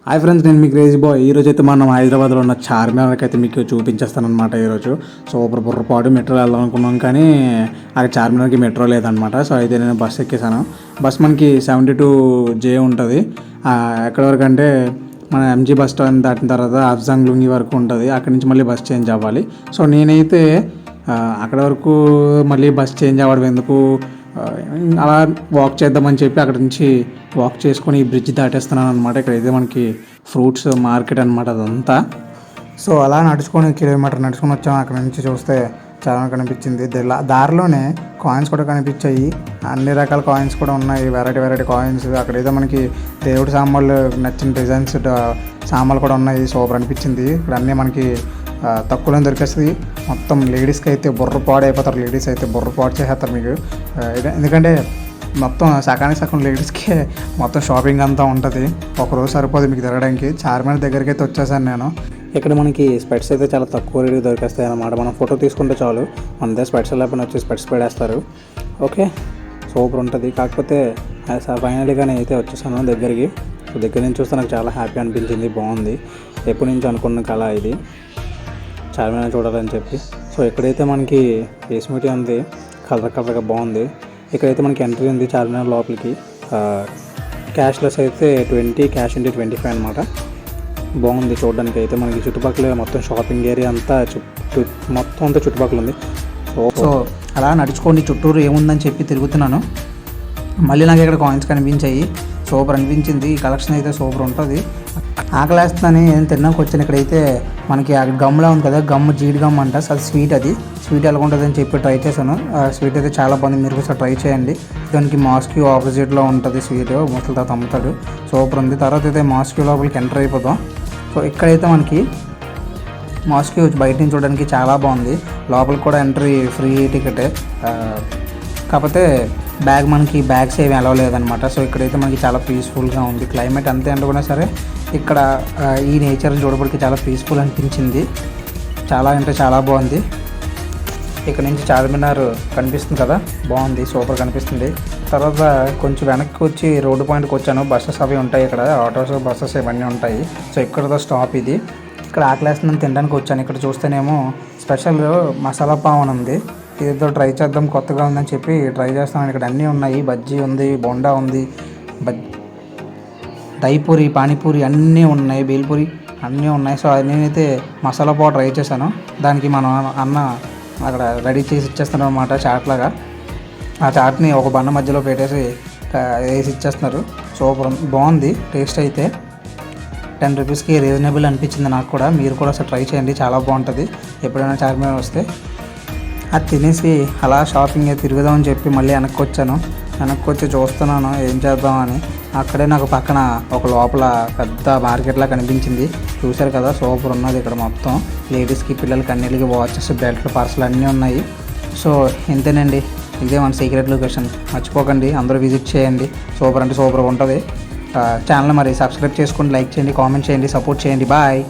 Hi friends, నేను మీ crazy boy. ఈరోజు అయితే మనం హైదరాబాద్లో ఉన్న చార్మినార్కి అయితే మీకు చూపించేస్తానమాట. ఈరోజు సూపర్ బుర్రపాటు మెట్రో వెళ్దాం అనుకున్నాం, కానీ అది చార్మినార్కి మెట్రో లేదనమాట. సో అయితే నేను బస్ ఎక్కేసాను. బస్ మనకి 72J ఉంటుంది. ఎక్కడి వరకు అంటే మన ఎంజీ బస్ స్టాండ్ దాటిన తర్వాత అఫ్జాంగ్ లుంగి వరకు ఉంటుంది. అక్కడి నుంచి మళ్ళీ బస్ చేంజ్ అవ్వాలి. సో నేనైతే అక్కడ వరకు మళ్ళీ బస్ చేంజ్ అవ్వడం ఎందుకు, అలా వాక్ చేద్దామని చెప్పి అక్కడ నుంచి వాక్ చేసుకొని ఈ బ్రిడ్జ్ దాటేస్తున్నాను అనమాట. ఇక్కడైతే మనకి ఫ్రూట్స్ మార్కెట్ అనమాట అదంతా. సో అలా కిలోమీటర్ నడుచుకొని వచ్చాము. అక్కడ నుంచి చూస్తే చాలా కనిపించింది. దారిలోనే కాయిన్స్ కూడా కనిపించాయి. అన్ని రకాల కాయిన్స్ కూడా ఉన్నాయి, వెరైటీ కాయిన్స్. అక్కడైతే మనకి దేవుడి సామాన్లు నచ్చిన డిజైన్స్ సామాన్లు కూడా ఉన్నాయి. సూపర్ అనిపించింది. ఇక్కడ అన్నీ మనకి తక్కువలో దొరికేస్తుంది. మొత్తం లేడీస్కి అయితే బుర్రపాడు అయిపోతారు. లేడీస్ అయితే బుర్రపాడు చేసేస్తారు మీకు. ఎందుకంటే మొత్తం సగం లేడీస్కి మొత్తం షాపింగ్ అంతా ఉంటుంది. ఒకరోజు సరిపోదు మీకు తిరగడానికి. చార్మినార్ దగ్గరికి అయితే వచ్చేసాను నేను. ఇక్కడ మనకి స్పెట్స్ అయితే చాలా తక్కువ రేటుకి దొరికేస్తాయి అన్నమాట. మనం ఫోటో తీసుకుంటే చాలు, మన దగ్గర స్పెట్స్ లేకపోతే వచ్చి స్పెట్స్ పెడేస్తారు. ఓకే, సూపర్ ఉంటుంది. కాకపోతే ఫైనల్గానే అయితే వచ్చేసాను దగ్గరికి. దగ్గర నుంచి చూస్తే నాకు చాలా హ్యాపీ అనిపించింది. బాగుంది. ఎప్పటి నుంచి అనుకున్న కళ ఇది, చార్మినార్ చూడాలని చెప్పి. సో ఇక్కడైతే మనకి ఏస్మిటీ ఉంది, కలర్గా బాగుంది. ఇక్కడైతే మనకి ఎంట్రీ ఉంది చార్మినార్ లోపలికి. క్యాష్లెస్ అయితే 20, క్యాష్ అంటే 25 అనమాట. బాగుంది చూడడానికి. అయితే మనకి చుట్టుపక్కల మొత్తం షాపింగ్ ఏరియా అంతా మొత్తం అంతా చుట్టుపక్కల ఉంది. సో అలా నడుచుకోండి, చుట్టూరు ఏముందని చెప్పి తిరుగుతున్నాను. మళ్ళీ నాకు ఇక్కడ కాయిన్స్ కనిపించాయి. సూపర్ అనిపించింది. ఈ కలెక్షన్ అయితే సూపర్ ఉంటుంది. ఆకలేస్తుందని ఏం తిన్నాక వచ్చాను. ఇక్కడైతే మనకి గమ్లా ఉంది కదా, జీడి గమ్ అంట. అది స్వీట్ ఎలా ఉంటుందని చెప్పి ట్రై చేశాను. స్వీట్ అయితే చాలా బాగుంది. మీరు కూడా ట్రై చేయండి. దానికి మాస్క్యూ ఆపోజిట్లో ఉంటుంది స్వీట్. ముసలి తాత అమ్ముతాడు. సూపర్ ఉంది. తర్వాత అయితే మాస్క్యూ లోపలికి ఎంటర్ అయిపోతాం. సో ఇక్కడైతే మనకి మాస్క్యూ బయట నుంచి చూడడానికి చాలా బాగుంది. లోపలికి కూడా ఎంట్రీ ఫ్రీ టికెటే. కాకపోతే మనకి బ్యాగ్స్ ఏమి అలవ్ లేదనమాట. సో ఇక్కడైతే మనకి చాలా పీస్ఫుల్గా ఉంది. క్లైమేట్ అంతే అనుకున్నా సరే ఇక్కడ ఈ నేచర్ చూడడానికి చాలా పీస్ఫుల్ అనిపించింది. చాలా అంటే చాలా బాగుంది. ఇక్కడ నుంచి చార్మినార్ కనిపిస్తుంది కదా, బాగుంది. సూపర్ కనిపిస్తుంది. తర్వాత కొంచెం వెనక్కి వచ్చి రోడ్డు పాయింట్కి వచ్చాను. బస్సెస్ అవి ఉంటాయి ఇక్కడ, ఆటోస్ బస్సెస్ ఇవన్నీ ఉంటాయి. సో ఇక్కడతో స్టాప్ ఇది. ఇక్కడ ఆకలేస్తుందని తినడానికి వచ్చాను. ఇక్కడ చూస్తేనేమో స్పెషల్ మసాలా పావ్ అని ఉంది. ఏదో ట్రై చేద్దాం, కొత్తగా ఉందని చెప్పి ట్రై చేస్తాను. ఇక్కడ అన్నీ ఉన్నాయి. బజ్జీ ఉంది, బొండా ఉంది, దహిపూరి, పానీపూరి అన్నీ ఉన్నాయి, బేల్పూరి అన్నీ ఉన్నాయి. సో నేనైతే మసాలా పావ్ ట్రై చేశాను. దానికి మన అన్న అక్కడ రెడీ చేసి ఇచ్చేస్తాను అనమాట, చాట్లాగా. ఆ చాట్ని ఒక బండ మధ్యలో పెట్టేసి వేసి ఇచ్చేస్తున్నారు. సూపర్ బాగుంది. టేస్ట్ అయితే 10 రూపీస్కి రీజనబుల్ అనిపించింది నాకు కూడా. మీరు కూడా అసలు ట్రై చేయండి, చాలా బాగుంటుంది. ఎప్పుడైనా చార్మినార్ వస్తే. అది తినేసి అలా షాపింగ్ తిరుగుదామని చెప్పి మళ్ళీ వెనక్కి వచ్చి చూస్తున్నాను ఏం చేద్దామని. అక్కడే నాకు పక్కన ఒక లోపల పెద్ద మార్కెట్లా కనిపించింది. చూశారు కదా, సూపర్ ఉన్నది. ఇక్కడ మొత్తం లేడీస్కి, పిల్లలకి అన్నిటికి వాచెస్, బెల్ట్లు, పర్సులు అన్నీ ఉన్నాయి. సో ఇంతేనండి, ఇదే మన సీక్రెట్ లొకేషన్. మర్చిపోకండి, అందరూ విజిట్ చేయండి. సూపర్ అంటే సూపర్గా ఉంటుంది. ఛానల్ మరి సబ్స్క్రైబ్ చేసుకోండి, లైక్ చేయండి, కామెంట్ చేయండి, సపోర్ట్ చేయండి. బాయ్.